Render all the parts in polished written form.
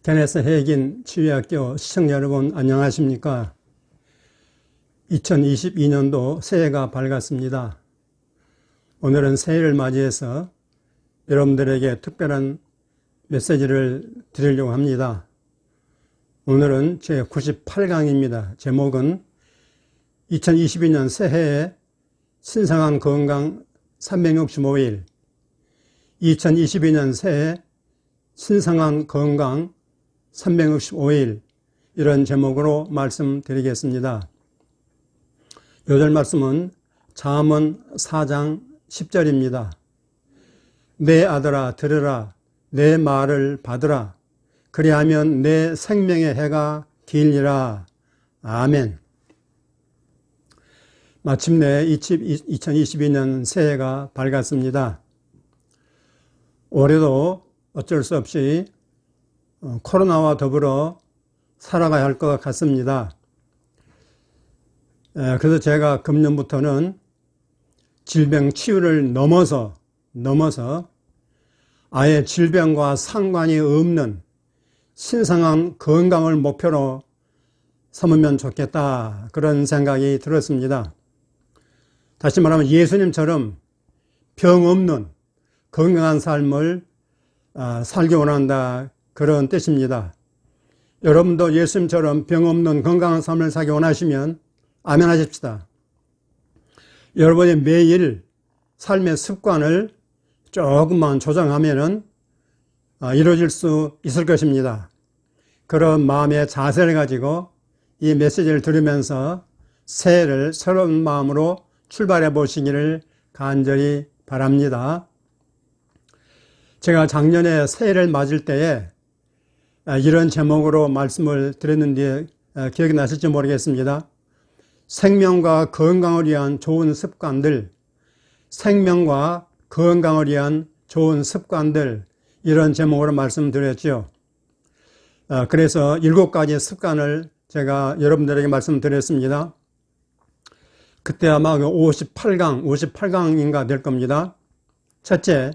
게네스 해긴 치유학교 시청자 여러분 안녕하십니까? 2022년도 새해가 밝았습니다. 오늘은 새해를 맞이해서 여러분들에게 특별한 메시지를 드리려고 합니다. 오늘은 제 98강입니다. 제목은 2022년 새해에 신성한 건강 365일 2022년 새해 신성한 건강 365일 이런 제목으로 말씀드리겠습니다. 요절 말씀은 잠언 4장 10절입니다. 내 아들아 들으라 내 말을 받으라 그리하면 내 생명의 해가 길리라. 아멘. 마침내 2022년 새해가 밝았습니다. 올해도 어쩔 수 없이 코로나와 더불어 살아가야 할 것 같습니다. 그래서 제가 금년부터는 질병 치유를 넘어서 아예 질병과 상관이 없는 신성한 건강을 목표로 삼으면 좋겠다, 그런 생각이 들었습니다. 다시 말하면 예수님처럼 병 없는 건강한 삶을 살기 원한다, 그런 뜻입니다. 여러분도 예수님처럼 병 없는 건강한 삶을 살기 원하시면 아멘 하십시다. 여러분의 매일 삶의 습관을 조금만 조정하면은 이루어질 수 있을 것입니다. 그런 마음의 자세를 가지고 이 메시지를 들으면서 새해를 새로운 마음으로 출발해 보시기를 간절히 바랍니다. 제가 작년에 새해를 맞을 때에 이런 제목으로 말씀을 드렸는데 기억이 나실지 모르겠습니다. 생명과 건강을 위한 좋은 습관들, 생명과 건강을 위한 좋은 습관들, 이런 제목으로 말씀드렸죠. 그래서 7가지 습관을 제가 여러분들에게 말씀드렸습니다. 그때 아마 58강인가 될 겁니다. 첫째,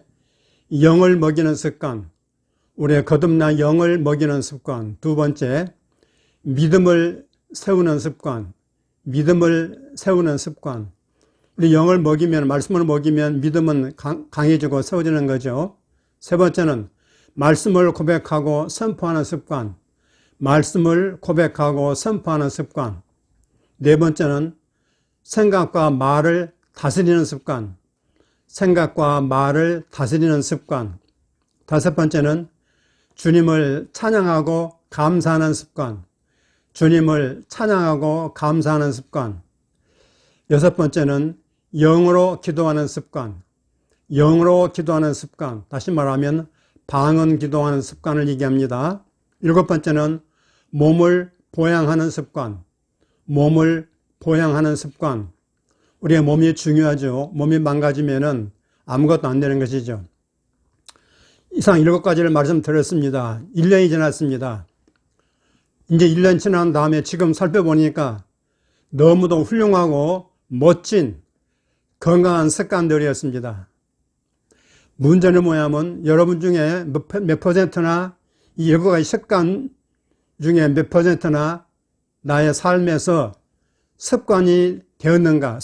영을 먹이는 습관, 우리의 거듭난 영을 먹이는 습관. 두 번째, 믿음을 세우는 습관, 우리 영을 먹이면, 말씀을 먹이면 믿음은 강해지고 세워지는 거죠. 세 번째는 말씀을 고백하고 선포하는 습관, 네 번째는 생각과 말을 다스리는 습관, 다섯 번째는 주님을 찬양하고 감사하는 습관, 여섯 번째는 영으로 기도하는 습관, 다시 말하면 방언 기도하는 습관을 얘기합니다. 일곱 번째는 몸을 보양하는 습관, 우리의 몸이 중요하죠. 몸이 망가지면은 아무것도 안 되는 것이죠. 이상 7가지를 말씀드렸습니다. 1년이 지났습니다. 이제 1년 지난 다음에 지금 살펴보니까 너무도 훌륭하고 멋진 건강한 습관들이었습니다. 문제는 뭐냐면 여러분 중에 몇 퍼센트나 이 7가지 습관 중에 몇 퍼센트나 나의 삶에서 습관화가 되었는가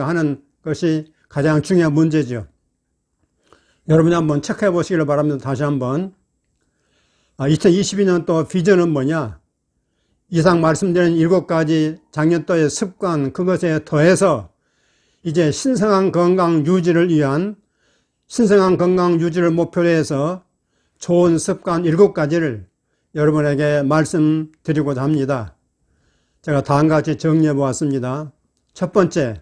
하는 것이 가장 중요한 문제죠. 여러분이 한번 체크해 보시기를 바랍니다. 다시 한번. 2022년 또 비전은 뭐냐? 이상 말씀드린 7가지 작년도의 습관, 그것에 더해서 이제 신성한 건강 유지를 목표로 해서 좋은 습관 7가지를 여러분에게 말씀드리고자 합니다. 제가 다음과 같이 정리해 보았습니다. 첫 번째,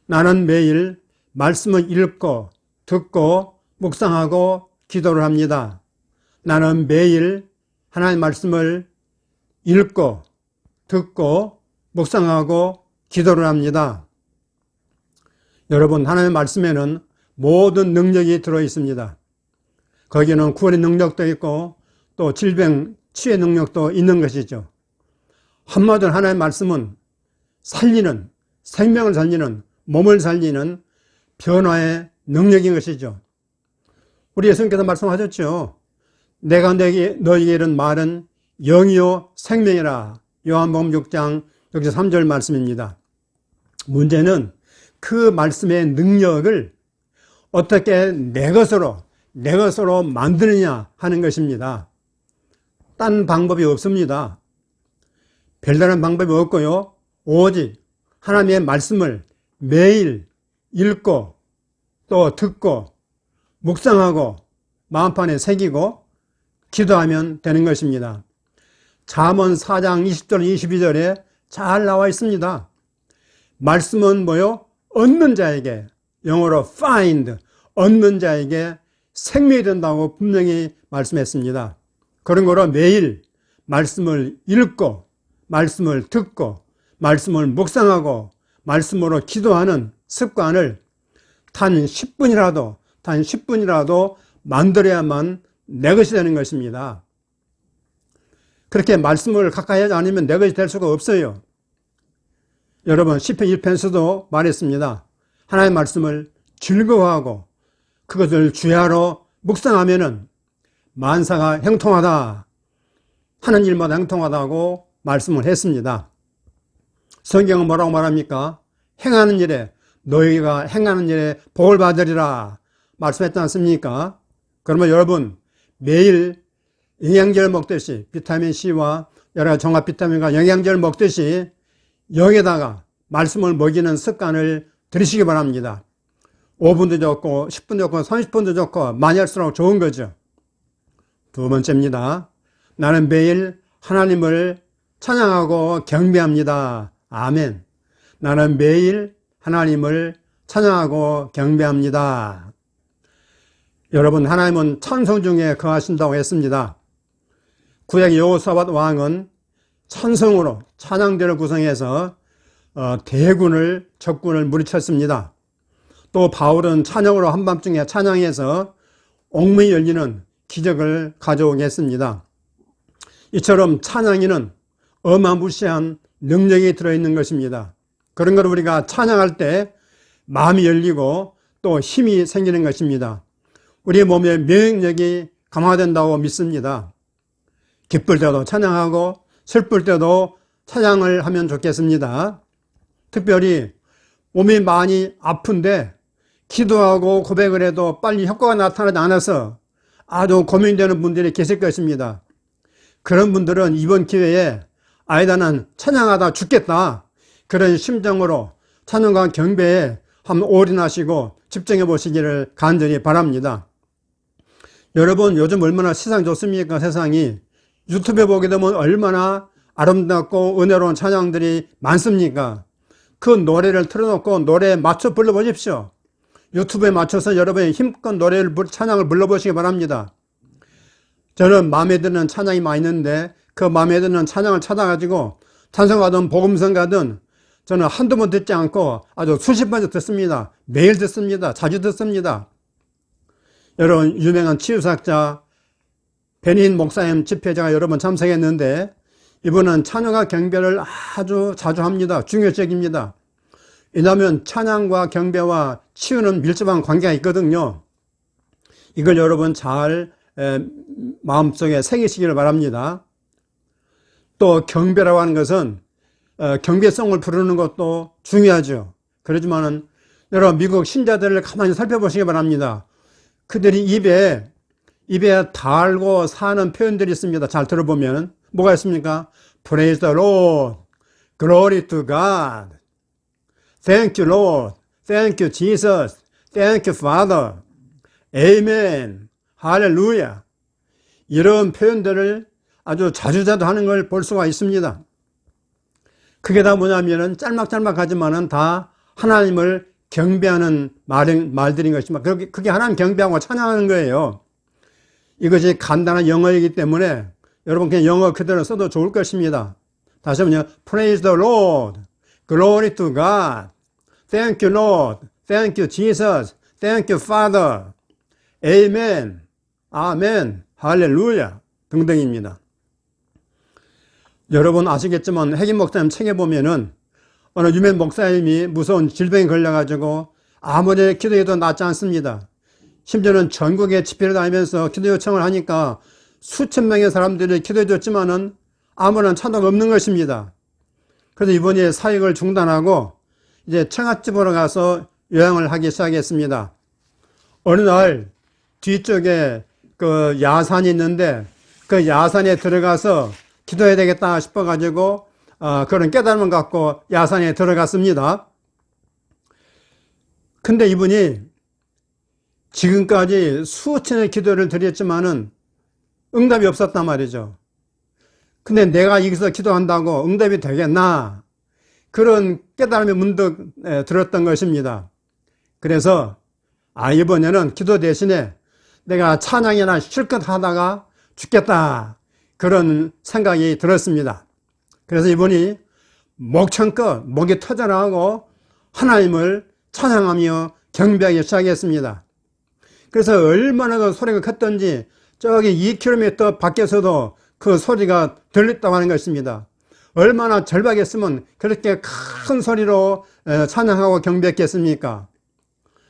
나는 매일 말씀을 읽고 듣고 묵상하고 기도를 합니다. 나는 매일 하나님의 말씀을 읽고 듣고 묵상하고 기도를 합니다. 여러분, 하나님의 말씀에는 모든 능력이 들어 있습니다. 거기에는 구원의 능력도 있고 또 질병 치유의 능력도 있는 것이죠. 한마디로 하나님의 말씀은 살리는, 생명을 살리는, 몸을 살리는 변화의 능력인 것이죠. 우리 예수님께서 말씀하셨죠. 내가 너희에게 이른 말은 영이요 생명이라. 요한복음 6장 3절 말씀입니다. 문제는 그 말씀의 능력을 어떻게 내 것으로 만드느냐 하는 것입니다. 딴 방법이 없습니다. 별다른 방법이 없고요. 오직 하나님의 말씀을 매일 읽고 또 듣고 묵상하고 마음판에 새기고 기도하면 되는 것입니다. 잠언 4장 20절 22절에 잘 나와 있습니다. 말씀은 뭐요? 얻는 자에게, 영어로 find, 얻는 자에게 생명이 된다고 분명히 말씀했습니다. 그런 거로 매일 말씀을 읽고 말씀을 듣고 말씀을 묵상하고 말씀으로 기도하는 습관을 단 10분이라도 만들어야만 내 것이 되는 것입니다. 그렇게 말씀을 가까이 하지 않으면 내 것이 될 수가 없어요. 여러분, 시편 1편에서도 말했습니다. 하나님의 말씀을 즐거워하고 그것을 주야로 묵상하면은 만사가 형통하다, 하는 일마다 형통하다고 말씀을 했습니다. 성경은 뭐라고 말합니까? 행하는 일에, 너희가 행하는 일에 복을 받으리라 말씀했지 않습니까? 그러면 여러분, 매일 영양제를 먹듯이 비타민C와 여러 가지 종합 비타민과 영양제를 먹듯이 영에다가 말씀을 먹이는 습관을 들이시기 바랍니다. 5분도 좋고 10분도 좋고 30분도 좋고 많이 할수록 좋은 거죠. 두 번째입니다. 나는 매일 하나님을 찬양하고 경배합니다. 아멘. 나는 매일 하나님을 찬양하고 경배합니다. 여러분, 하나님은 찬송 중에 거하신다고 했습니다. 구약 여호사밧 왕은 찬송으로 찬양대를 구성해서 적군을 무리쳤습니다. 또 바울은 찬양으로 한밤중에 찬양해서 옥문이 열리는 기적을 가져오게 했습니다. 이처럼 찬양에는 어마무시한 능력이 들어있는 것입니다. 그런 걸 우리가 찬양할 때 마음이 열리고 또 힘이 생기는 것입니다. 우리 몸의免疫力이 강화된다고 믿습니다. 기쁠 때도 찬양하고 슬플 때도 찬양을 하면 좋겠습니다. 특별히 몸이 많이 아픈데 기도하고 고백을 해도 빨리 효과가 나타나지 않아서 아주 고민되는 분들이 계실 것입니다. 그런 분들은 이번 기회에 아니다, 난 찬양하다 죽겠다, 그런 심정으로 찬양과 경배에 한번 올인하시고 집중해 보시기를 간절히 바랍니다. 여러분, 요즘 얼마나 세상 좋습니까? 세상이 유튜브에 보게 되면 얼마나 아름답고 은혜로운 찬양들이 많습니까? 그 노래를 틀어놓고 노래에 맞춰 불러보십시오. 유튜브에 맞춰서 여러분의 힘껏 찬양을 불러보시기 바랍니다. 저는 마음에 드는 찬양이 많이 있는데 그 마음에 드는 찬양을 찾아가지고 찬송가든 복음성 가든 저는 한두 번 듣지 않고 아주 수십 번 듣습니다. 매일 듣습니다. 자주 듣습니다. 여러분, 유명한 치유사학자 베닌 목사님 집회에 제가 여러 번 참석했는데 이분은 찬양과 경배를 아주 자주 합니다. 중요적입니다. 왜냐하면 찬양과 경배와 치유는 밀접한 관계가 있거든요. 이걸 여러분 잘 마음속에 새기시기를 바랍니다. 또 경배라고 하는 것은 경배성을 부르는 것도 중요하죠. 그렇지만은 여러분, 미국 신자들을 가만히 살펴보시기 바랍니다. 그들이 입에 달고 사는 표현들이 있습니다. 잘 들어보면 뭐가 있습니까? Praise the Lord, Glory to God, Thank you Lord, Thank you Jesus, Thank you Father, Amen, Hallelujah. 이런 표현들을 아주 자주 하는 걸 볼 수가 있습니다. 그게 다 뭐냐면은 짤막짤막하지만은 다 하나님을 경배하는 말들인 것이지만 그게 하나님 경배하고 찬양하는 거예요. 이것이 간단한 영어이기 때문에 여러분 그냥 영어 그대로 써도 좋을 것입니다. 다시 한번요. Praise the Lord, Glory to God, Thank you Lord, Thank you Jesus, Thank you Father, Amen, Amen, Hallelujah 등등입니다. 여러분 아시겠지만 핵임 목사님 책에 보면은 어느 유명 목사님이 무서운 질병에 걸려가지고 아무리 기도해도 낫지 않습니다. 심지어는 전국에 집회를 다니면서 기도 요청을 하니까 수천 명의 사람들이 기도해 줬지만은 아무런 찬도가 없는 것입니다. 그래서 이번에 사역을 중단하고 이제 처갓집으로 가서 요양을 하기 시작했습니다. 어느 날 뒤쪽에 그 야산이 있는데 그 야산에 들어가서 기도해야 되겠다 싶어가지고 그런 깨달음을 갖고 야산에 들어갔습니다. 근데 이분이 지금까지 수천의 기도를 드렸지만은 응답이 없었단 말이죠. 근데 내가 여기서 기도한다고 응답이 되겠나? 그런 깨달음이 문득 들었던 것입니다. 그래서 이번에는 기도 대신에 내가 찬양이나 실컷 하다가 죽겠다. 그런 생각이 들었습니다. 그래서 이분이 목청껏 목이 터져나가고 하나님을 찬양하며 경배하기 시작했습니다. 그래서 얼마나 그 소리가 컸던지 저기 2km 밖에서도 그 소리가 들렸다고 하는 것입니다. 얼마나 절박했으면 그렇게 큰 소리로 찬양하고 경배했겠습니까?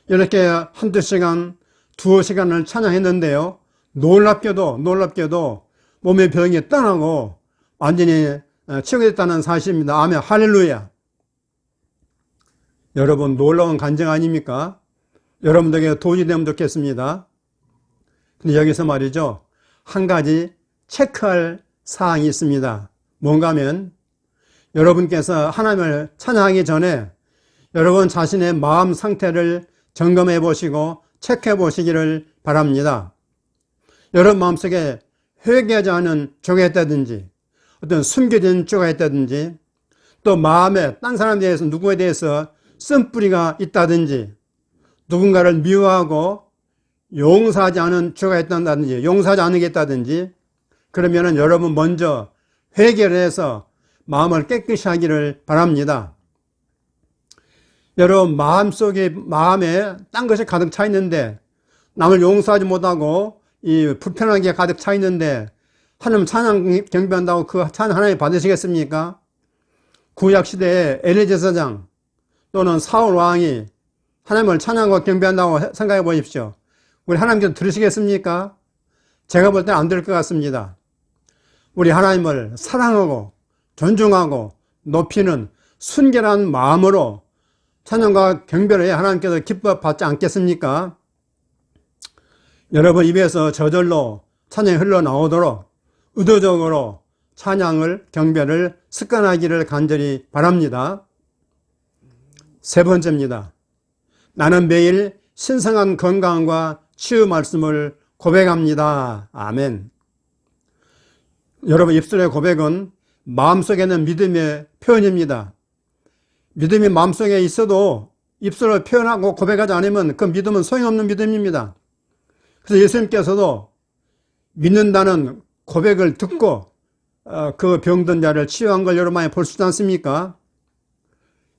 이렇게 한두 시간, 두어 시간을 찬양했는데요. 놀랍게도 몸의 병이 떠나고 완전히 치유됐다는 사실입니다. 아멘, 할렐루야. 여러분, 놀라운 간증 아닙니까? 여러분들에게 도움이 되면 좋겠습니다. 근데 여기서 말이죠, 한 가지 체크할 사항이 있습니다. 뭔가 하면 여러분께서 하나님을 찬양하기 전에 여러분 자신의 마음 상태를 점검해 보시고 체크해 보시기를 바랍니다. 여러분 마음속에 회개하지 않은 죄가 있다든지 어떤 숨겨진 죄가 있다든지 또 마음에 딴 사람에 대해서 누구에 대해서 쓴뿌리가 있다든지 누군가를 미워하고 용서하지 않은 죄가 있다든지 용서하지 않는 게 있다든지 그러면은 여러분 먼저 회개를 해서 마음을 깨끗이 하기를 바랍니다. 여러분 마음에 딴 것이 가득 차 있는데 남을 용서하지 못하고 이 불편한 게 가득 차 있는데 하나님 찬양 경배한다고 그 찬양 하나님 받으시겠습니까? 구약시대에 엘리 제사장 또는 사울 왕이 하나님을 찬양하고 경배한다고 생각해 보십시오. 우리 하나님께서 들으시겠습니까? 제가 볼 때는 안 될 것 같습니다. 우리 하나님을 사랑하고 존중하고 높이는 순결한 마음으로 찬양과 경배를 해야 하나님께서 기뻐 받지 않겠습니까? 여러분 입에서 저절로 찬양이 흘러나오도록 의도적으로 찬양을 경배를 습관하기를 간절히 바랍니다. 세 번째입니다. 나는 매일 신성한 건강과 치유 말씀을 고백합니다. 아멘. 여러분 입술의 고백은 마음속에는 믿음의 표현입니다. 믿음이 마음속에 있어도 입술을 표현하고 고백하지 않으면 그 믿음은 소용없는 믿음입니다. 그래서 예수님께서도 믿는다는 고백을 듣고 그 병든 자를 치유한 걸 여러분 많이 볼 수 있지 않습니까?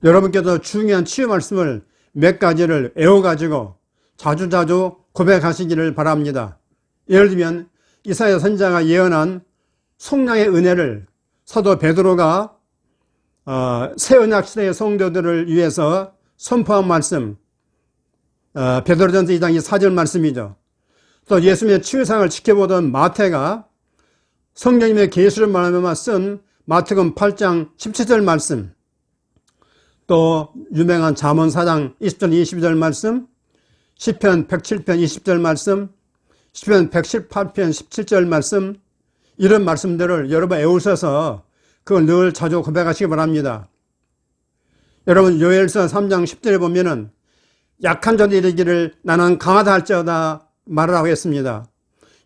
여러분께서 중요한 치유 말씀을 몇 가지를 애워가지고 자주자주 고백하시기를 바랍니다. 예를 들면 이사야 선지자가 예언한 속량의 은혜를 사도 베드로가 새 언약 시대의 성도들을 위해서 선포한 말씀, 베드로전서 2장 4절 말씀이죠. 또 예수님의 치유상을 지켜보던 마태가 성령님의 계시를 말하며 쓴 마태복음 8장 17절 말씀, 또 유명한 잠언 4장 20절 22절 말씀, 시편 107편 20절 말씀, 시편 118편 17절 말씀, 이런 말씀들을 여러분 애우셔서 그걸 늘 자주 고백하시기 바랍니다. 여러분 요엘서 3장 10절에 보면은 약한 자들이 이르기를 나는 강하다 할지어다 말하라고 했습니다.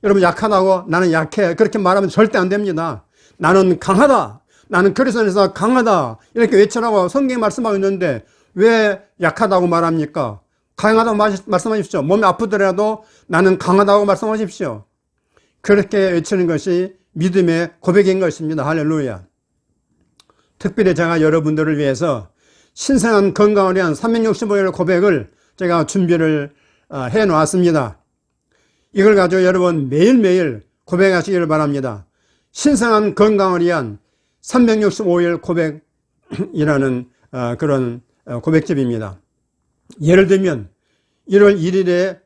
여러분 약하다고 나는 약해 그렇게 말하면 절대 안 됩니다. 나는 강하다, 나는 그리스도에서 강하다 이렇게 외치라고 성경이 말씀하고 있는데 왜 약하다고 말합니까? 강하다고 말씀하십시오. 몸이 아프더라도 나는 강하다고 말씀하십시오. 그렇게 외치는 것이 믿음의 고백인 것입니다. 할렐루야. 특별히 제가 여러분들을 위해서 신성한 건강을 위한 365일 고백을 제가 준비를 해 놓았습니다. 이걸 가지고 여러분 매일매일 고백하시기를 바랍니다. 신성한 건강을 위한 365일 고백이라는 그런 고백집입니다. 예를 들면 1월 1일에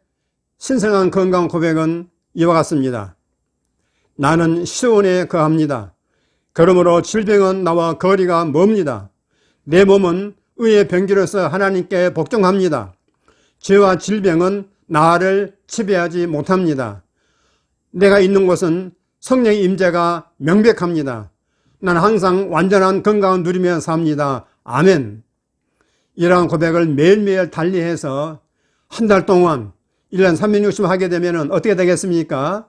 신성한 건강 고백은 이와 같습니다. 나는 시온에 거합니다. 그러므로 질병은 나와 거리가 멉니다. 내 몸은 의의 병기로서 하나님께 복종합니다. 죄와 질병은 나를 지배하지 못합니다. 내가 있는 곳은 성령의 임재가 명백합니다. 나는 항상 완전한 건강을 누리며 삽니다. 아멘. 이러한 고백을 매일매일 달리해서 한 달 동안 1년 360 하게 되면 어떻게 되겠습니까?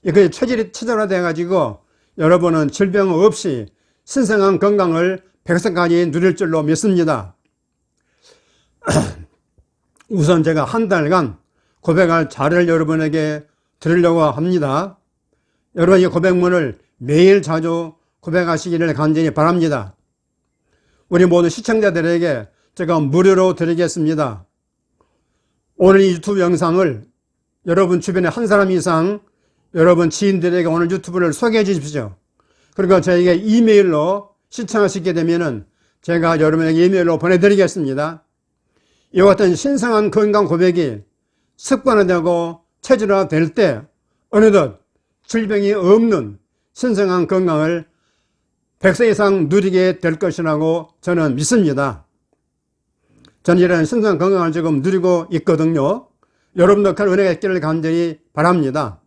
그게 체질이 체질화되어가지고 여러분은 질병 없이 신성한 건강을 백성까지 누릴 줄로 믿습니다. 우선 제가 한 달간 고백할 자료를 여러분에게 드리려고 합니다. 여러분 이 고백문을 매일 자주 고백하시기를 간절히 바랍니다. 우리 모든 시청자들에게 제가 무료로 드리겠습니다. 오늘 이 유튜브 영상을 여러분 주변에 한 사람 이상 여러분 지인들에게 오늘 유튜브를 소개해 주십시오. 그리고 저에게 이메일로 시청하시게 되면은 제가 여러분에게 이메일로 보내드리겠습니다. 이와 같은 신성한 건강 고백이 습관화되고 체질화될 때 어느덧 질병이 없는 신성한 건강을 100세 이상 누리게 될 것이라고 저는 믿습니다. 저는 이런 신성한 건강을 지금 누리고 있거든요. 여러분도 그 은혜가 있기를 간절히 바랍니다.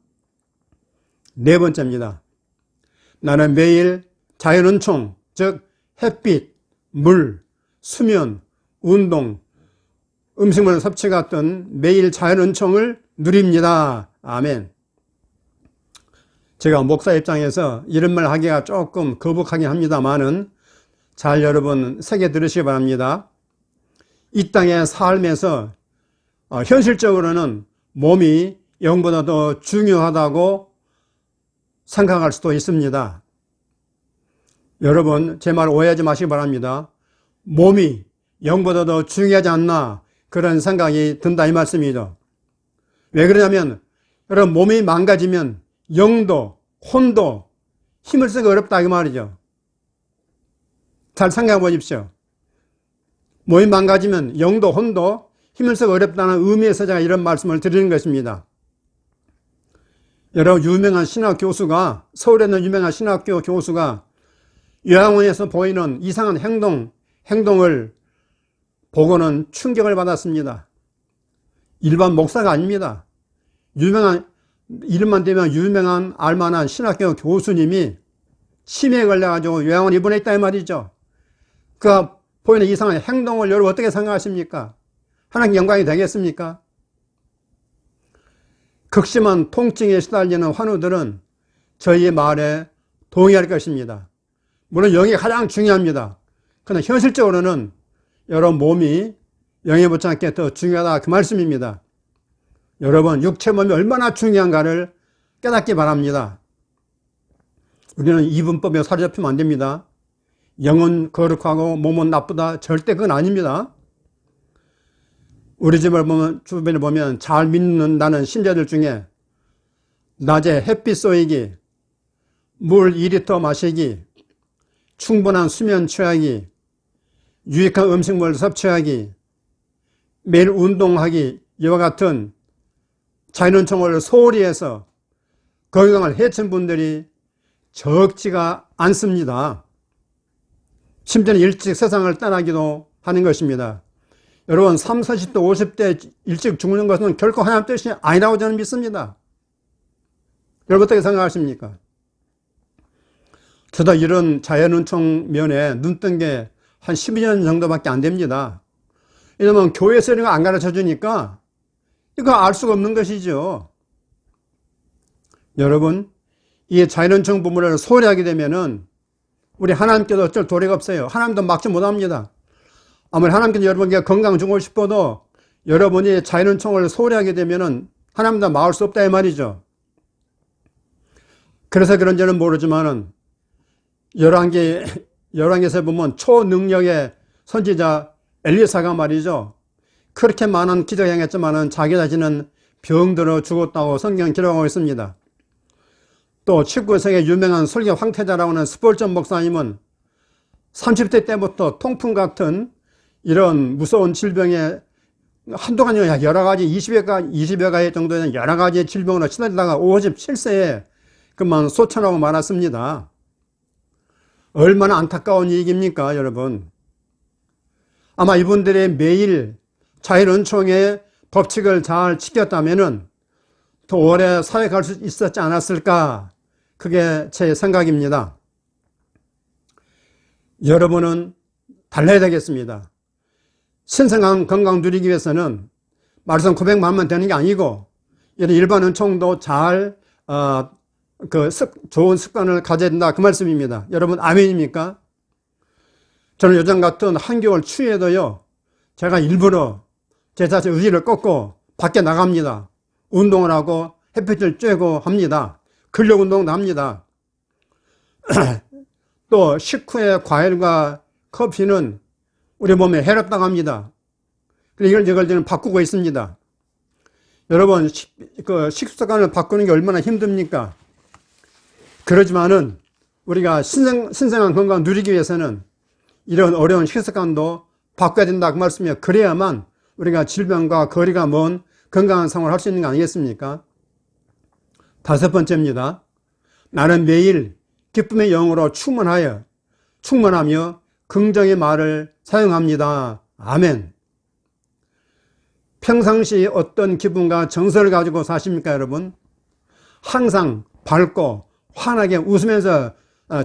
네 번째입니다. 나는 매일 자연은총, 즉 햇빛, 물, 수면, 운동, 음식물 섭취 같은 매일 자연은총을 누립니다. 아멘. 제가 목사 입장에서 이런 말 하기가 조금 거북하긴 합니다만은 잘 여러분 새겨 들으시기 바랍니다. 이 땅의 삶에서 현실적으로는 몸이 영보다 더 중요하다고 생각할 수도 있습니다. 여러분 제 말 오해하지 마시기 바랍니다. 몸이 영보다 더 중요하지 않나 그런 생각이 든다 이 말씀이죠. 왜 그러냐면 여러분 몸이 망가지면 영도 혼도 힘을 쓰기 어렵다 이 말이죠. 잘 생각해 보십시오. 몸이 망가지면 영도 혼도 힘을 쓰기 어렵다는 의미에서 제가 이런 말씀을 드리는 것입니다. 여러 유명한 신학 교수가 서울에 있는 유명한 신학교 교수가 요양원에서 보이는 이상한 행동을 보고는 충격을 받았습니다. 일반 목사가 아닙니다. 이름만 대면 유명한 알만한 신학교 교수님이 치매에 걸려가지고 요양원 입원해 있다 이 말이죠. 그가 보이는 이상한 행동을 여러분 어떻게 생각하십니까? 하나님 영광이 되겠습니까? 극심한 통증에 시달리는 환우들은 저희의 말에 동의할 것입니다. 물론 영이 가장 중요합니다. 그러나 현실적으로는 여러분 몸이 영에 못지않게 더 중요하다 그 말씀입니다. 여러분 육체 몸이 얼마나 중요한가를 깨닫기 바랍니다. 우리는 이분법에 사로잡히면 안 됩니다. 영은 거룩하고 몸은 나쁘다 절대 그건 아닙니다. 우리 집을 보면 주변에 보면 잘 믿는다는 신자들 중에 낮에 햇빛 쏘이기, 물 2리터 마시기, 충분한 수면 취하기, 유익한 음식물 섭취하기, 매일 운동하기 이와 같은 자연은총을 소홀히 해서 건강을 해친 분들이 적지가 않습니다. 심지어는 일찍 세상을 떠나기도 하는 것입니다. 여러분 30, 40대, 50대 일찍 죽는 것은 결코 하나님 뜻이 아니라고 저는 믿습니다. 여러분 어떻게 생각하십니까? 저도 이런 자연은총 면에 눈뜬 게 한 12년 정도밖에 안 됩니다. 왜냐면 교회에서 이런 거 안 가르쳐 주니까 이거 알 수가 없는 것이죠. 여러분 이 자연은총 부분을 소홀히 하게 되면은 우리 하나님께도 어쩔 도리가 없어요. 하나님도 막지 못합니다. 아무리 하나님께서 여러분에게 건강 주고 싶어도 여러분이 자연은총을 소홀히 하게 되면은 하나님도 막을 수 없다 이 말이죠. 그래서 그런지는 모르지만은 열왕기에서 보면 초능력의 선지자 엘리사가 말이죠. 그렇게 많은 기적을 행했지만은 자기 자신은 병들어 죽었다고 성경 기록하고 있습니다. 또 19세기 유명한 설교 황태자라고 하는 스폴전 목사님은 30대 때부터 통풍 같은 이런 무서운 질병에 한동안 여러 가지 20여 가지 정도의 여러 가지 질병으로 시달리다가 57세에 그 그만 소천하고 말았습니다. 얼마나 안타까운 얘기입니까, 여러분? 아마 이분들의 매일 자율은총의 법칙을 잘 지켰다면은 더 오래 사역할 수 있었지 않았을까? 그게 제 생각입니다. 여러분은 달라야 되겠습니다. 신성한 건강 누리기 위해서는 말씀 고백만 하면 되는 게 아니고 이런 일반 은총도 잘 좋은 습관을 가져야 된다, 그 말씀입니다. 여러분 아멘입니까? 저는 요즘 같은 한겨울 추위에도요, 제가 일부러 제 자신 의지를 꺾고 밖에 나갑니다. 운동을 하고 햇빛을 쬐고 합니다. 근력 운동도 합니다. 또 식후에 과일과 커피는 우리 몸에 해롭다고 그래서 이걸 저는 바꾸고 있습니다. 여러분, 식습관을 바꾸는 게 얼마나 힘듭니까? 그러지만은 우리가 신성한 건강 누리기 위해서는 이런 어려운 식습관도 바꿔야 된다, 그 말씀이에요. 그래야만 우리가 질병과 거리가 먼 건강한 생활을 할 수 있는 거 아니겠습니까? 5번째입니다. 나는 매일 기쁨의 영으로 충만하며 긍정의 말을 사용합니다. 아멘. 평상시 어떤 기분과 정서를 가지고 사십니까, 여러분? 항상 밝고 환하게 웃으면서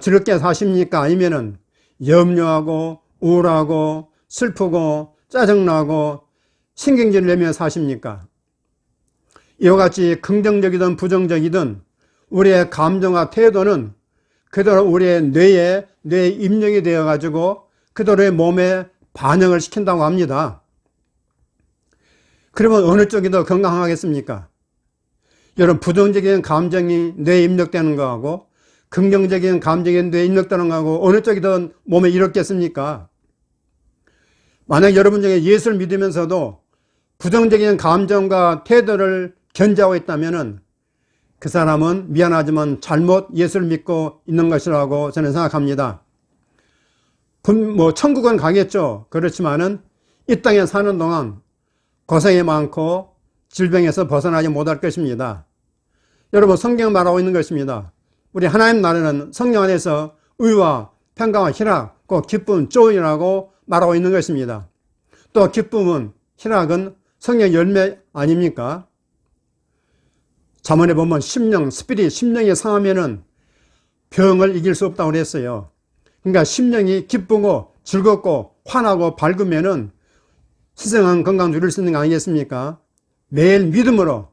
즐겁게 사십니까? 아니면은 염려하고 우울하고 슬프고 짜증나고 신경질을 내며 사십니까? 이와 같이 긍정적이든 부정적이든 우리의 감정과 태도는 그대로 우리의 뇌에 입력이 되어 가지고 그대로의 몸에 반영을 시킨다고 합니다. 그러면 어느 쪽이 더 건강하겠습니까? 여러분, 부정적인 감정이 뇌에 입력되는 거하고 긍정적인 감정이 뇌에 입력되는 거하고 어느 쪽이 더 몸에 이롭겠습니까? 만약 여러분 중에 예수를 믿으면서도 부정적인 감정과 태도를 견지하고 있다면 그 사람은 미안하지만 잘못 예수를 믿고 있는 것이라고 저는 생각합니다. 천국은 가겠죠. 그렇지만은 이 땅에 사는 동안 고생이 많고 질병에서 벗어나지 못할 것입니다. 여러분, 성경 말하고 있는 것입니다. 우리 하나님 나라는 성령 안에서 의와 평강과 희락, 곧 기쁨, joy라고 말하고 있는 것입니다. 또 기쁨은, 희락은 성령 열매 아닙니까? 잠언에 보면 심령이 상하면은 병을 이길 수 없다고 그랬어요. 그러니까 심령이 기쁘고 즐겁고 환하고 밝으면은 신성한 건강 누릴 수 있는 거 아니겠습니까? 매일 믿음으로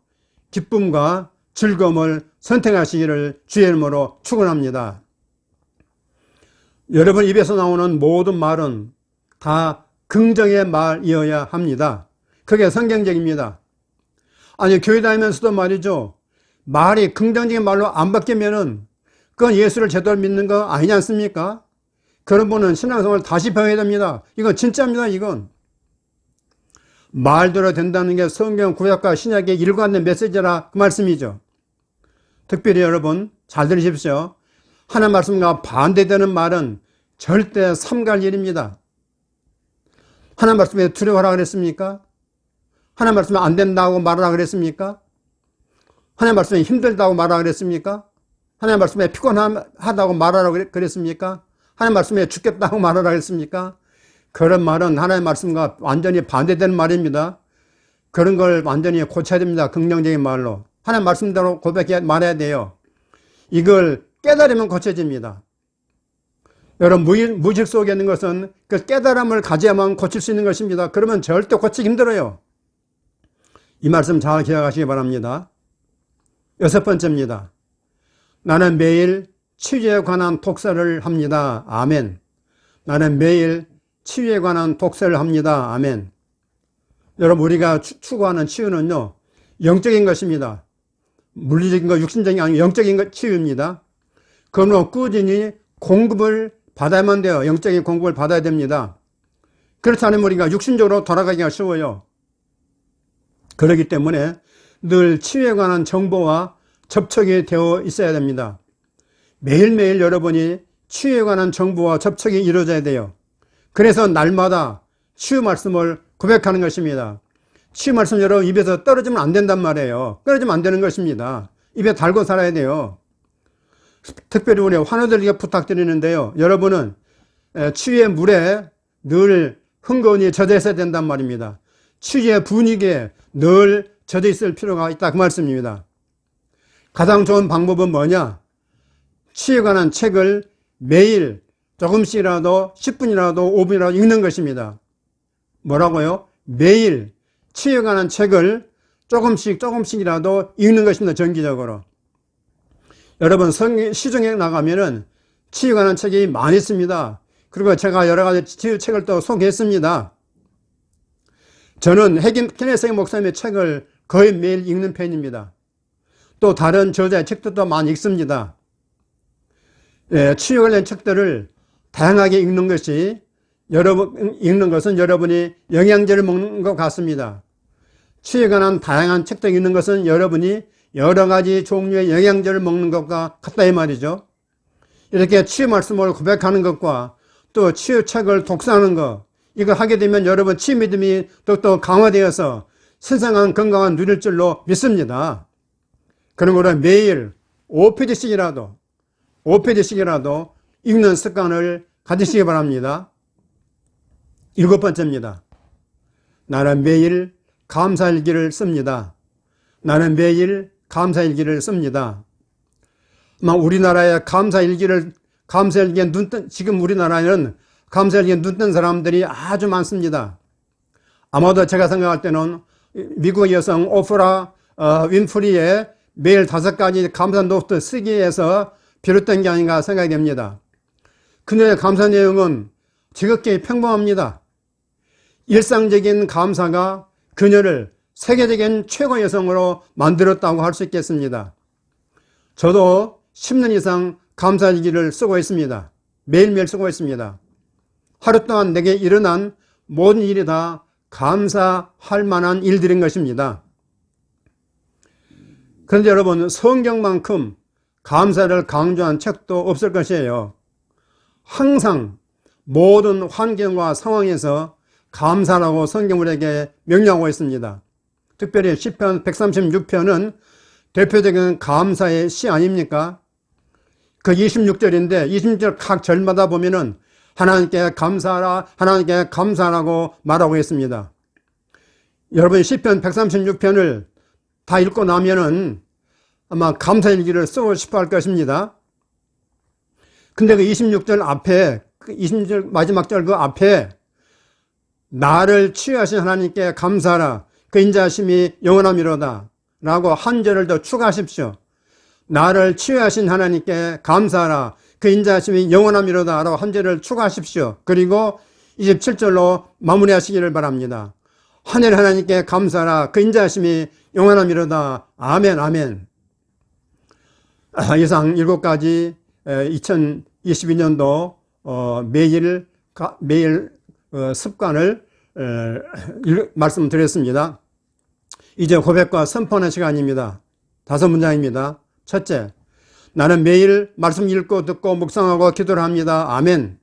기쁨과 즐거움을 선택하시기를 주의 이름으로 축원합니다. 여러분 입에서 나오는 모든 말은 다 긍정의 말이어야 합니다. 그게 성경적입니다. 아니, 교회 다니면서도 말이죠, 말이 긍정적인 말로 안 바뀌면은 그건 예수를 제대로 믿는 거 아니지 않습니까? 그런 분은 신앙생활을 다시 배워야 됩니다. 이건 진짜입니다. 이건 말대로 된다는 게 성경 구약과 신약의 일관된 메시지라 그 말씀이죠. 특별히 여러분 잘 들으십시오. 하나님 말씀과 반대되는 말은 절대 삼갈 일입니다. 하나님 말씀에 두려워하라 그랬습니까? 하나님 말씀에 안 된다고 말하라 그랬습니까? 하나님 말씀에 힘들다고 말하라 그랬습니까? 하나님 말씀에 피곤하다고 말하라 그랬습니까? 하나님 말씀에 죽겠다고 말하라 그랬습니까? 그런 말은 하나님 말씀과 완전히 반대되는 말입니다. 그런 걸 완전히 고쳐야 됩니다. 긍정적인 말로. 하나님 말씀대로 고백해 말해야 돼요. 이걸 깨달으면 고쳐집니다. 여러분, 무의식 속에 있는 것은 그 깨달음을 가져야만 고칠 수 있는 것입니다. 그러면 절대 고치기 힘들어요. 이 말씀 잘 기억하시기 바랍니다. 6번째입니다. 나는 매일 치유에 관한 독서를 합니다. 아멘. 나는 매일 치유에 관한 독서를 합니다. 아멘. 여러분, 우리가 추구하는 치유는요, 영적인 것입니다. 물리적인 것, 육신적인 게 아니고 영적인 것 치유입니다. 그러므로 꾸준히 공급을 받아야만 돼요. 영적인 공급을 받아야 됩니다. 그렇지 않으면 우리가 육신적으로 돌아가기가 쉬워요. 그렇기 때문에 늘 치유에 관한 정보와 접촉이 되어 있어야 됩니다. 매일매일 여러분이 치유에 관한 정보와 접촉이 이루어져야 돼요. 그래서 날마다 치유 말씀을 고백하는 것입니다. 치유 말씀 여러분 입에서 떨어지면 안 된단 말이에요. 떨어지면 안 되는 것입니다. 입에 달고 살아야 돼요. 특별히 우리 환우들에게 부탁드리는데요. 여러분은 치유의 물에 늘 흥건히 젖어 있어야 된단 말입니다. 치유의 분위기에 늘 젖어 있을 필요가 있다 그 말씀입니다. 가장 좋은 방법은 뭐냐? 치유에 관한 책을 매일 조금씩이라도 10분이라도 5분이라도 읽는 것입니다. 뭐라고요? 매일 치유에 관한 책을 조금씩이라도 읽는 것입니다. 정기적으로. 여러분 시중에 나가면은 치유에 관한 책이 많이 있습니다. 그리고 제가 여러 가지 치유 책을 또 소개했습니다. 저는 케네스 목사님의 책을 거의 매일 읽는 편입니다. 또 다른 저자의 책들도 많이 읽습니다. 치유 관련 책들을 다양하게 읽는 것은 여러분이 영양제를 먹는 것 같습니다. 치유에 관한 다양한 책들 읽는 것은 여러분이 여러 가지 종류의 영양제를 먹는 것과 같다 이 말이죠. 이렇게 치유 말씀을 고백하는 것과 또 치유 책을 독서하는 것, 이거 하게 되면 여러분 치유 믿음이 더욱더 강화되어서 신성한 건강을 누릴 줄로 믿습니다. 그러므로 매일 5페이지씩이라도 읽는 습관을 가지시기 바랍니다. 7번째입니다. 나는 매일 감사일기를 씁니다. 나는 매일 감사일기를 씁니다. 우리나라에 지금 우리나라에는 감사일기에 눈뜬 사람들이 아주 많습니다. 아마도 제가 생각할 때는 미국 여성 오프라 윈프리의 매일 5가지 감사 노트 쓰기에서 비롯된 게 아닌가 생각이 됩니다. 그녀의 감사 내용은 지극히 평범합니다. 일상적인 감사가 그녀를 세계적인 최고 여성으로 만들었다고 할 수 있겠습니다. 저도 10년 이상 감사일기를 쓰고 있습니다. 매일매일 쓰고 있습니다. 하루 동안 내게 일어난 모든 일이 다 감사할 만한 일들인 것입니다. 그런데 여러분, 성경만큼 감사를 강조한 책도 없을 것이에요. 항상 모든 환경과 상황에서 감사라고 성경 우리에게 명령하고 있습니다. 특별히 시편 136편은 대표적인 감사의 시 아닙니까? 그 26절인데 26절 각 절마다 보면은 하나님께 감사하라, 하나님께 감사하라고 말하고 있습니다. 여러분 시편 136편을 다 읽고 나면은 아마 감사일기를 쓰고 싶어 할 것입니다. 근데 그 26절 앞에, 26절 마지막 절 그 앞에 나를 치유하신 하나님께 감사하라, 그 인자하심이 영원함이로다 라고 한 절을 더 추가하십시오. 나를 치유하신 하나님께 감사하라, 그 인자하심이 영원함이로다 라고 한 절을 추가하십시오. 그리고 27절로 마무리하시기를 바랍니다. 하늘 하나님께 감사하라, 그 인자하심이 영원함이로다. 아멘, 아멘. 이상 7가지 2022년도 매일 습관을 말씀드렸습니다. 이제 고백과 선포하는 시간입니다. 5문장입니다. 첫째, 나는 매일 말씀 읽고 듣고 묵상하고 기도를 합니다. 아멘.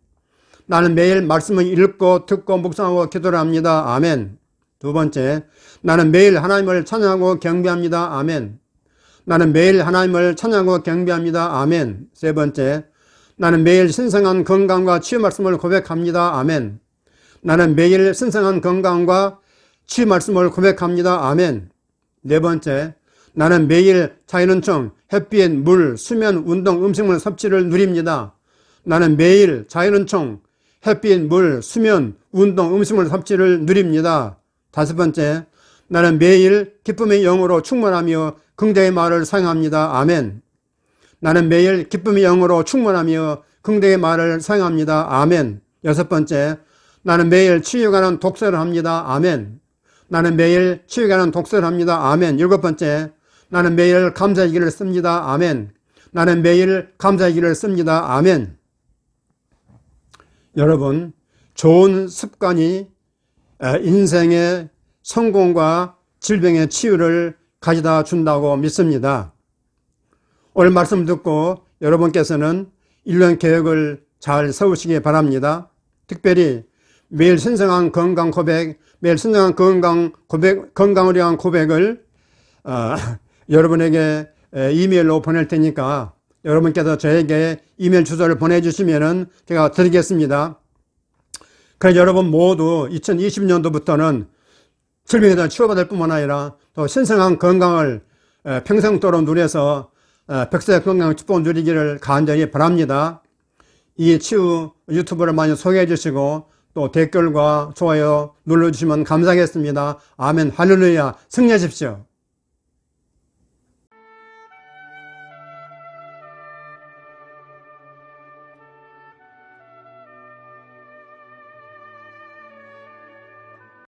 나는 매일 말씀을 읽고 듣고 묵상하고 기도를 합니다. 아멘. 두 번째, 나는 매일 하나님을 찬양하고 경배합니다. 아멘. 나는 매일 하나님을 찬양하고 경배합니다. 아멘. 세 번째, 나는 매일 신성한 건강과 치유 말씀을 고백합니다. 아멘. 나는 매일 신성한 건강과 치유 말씀을 고백합니다. 아멘. 네 번째, 나는 매일 자연은총, 햇빛, 물, 수면, 운동, 음식물 섭취를 누립니다. 나는 매일 자연은총, 햇빛, 물, 수면, 운동, 음식물 섭취를 누립니다. 다섯 번째, 나는 매일 기쁨의 영으로 충만하며 긍정의 말을 사용합니다. 아멘. 나는 매일 기쁨의 영으로 충만하며 긍정의 말을 사용합니다. 아멘. 여섯 번째, 나는 매일 치유에 관한 독서를 합니다. 아멘. 나는 매일 치유에 관한 독서를 합니다. 아멘. 일곱 번째, 나는 매일 감사일기를 씁니다. 아멘. 나는 매일 감사일기를 씁니다. 아멘. 여러분, 좋은 습관이 인생의 성공과 질병의 치유를 가져다 준다고 믿습니다. 오늘 말씀 듣고 여러분께서는 1년 계획을 잘 세우시기 바랍니다. 특별히 매일 신성한 건강 고백, 매일 신성한 건강을 위한 고백을 여러분에게 이메일로 보낼 테니까 여러분께서 저에게 이메일 주소를 보내주시면 제가 드리겠습니다. 그래서 여러분 모두 2020년도부터는 질병에서 치료받을 뿐만 아니라 또 신성한 건강을 평생도록 누려서 백세 건강 축복 누리기를 간절히 바랍니다. 이 치유 유튜브를 많이 소개해 주시고 또 댓글과 좋아요 눌러주시면 감사하겠습니다. 아멘 할렐루야. 승리하십시오.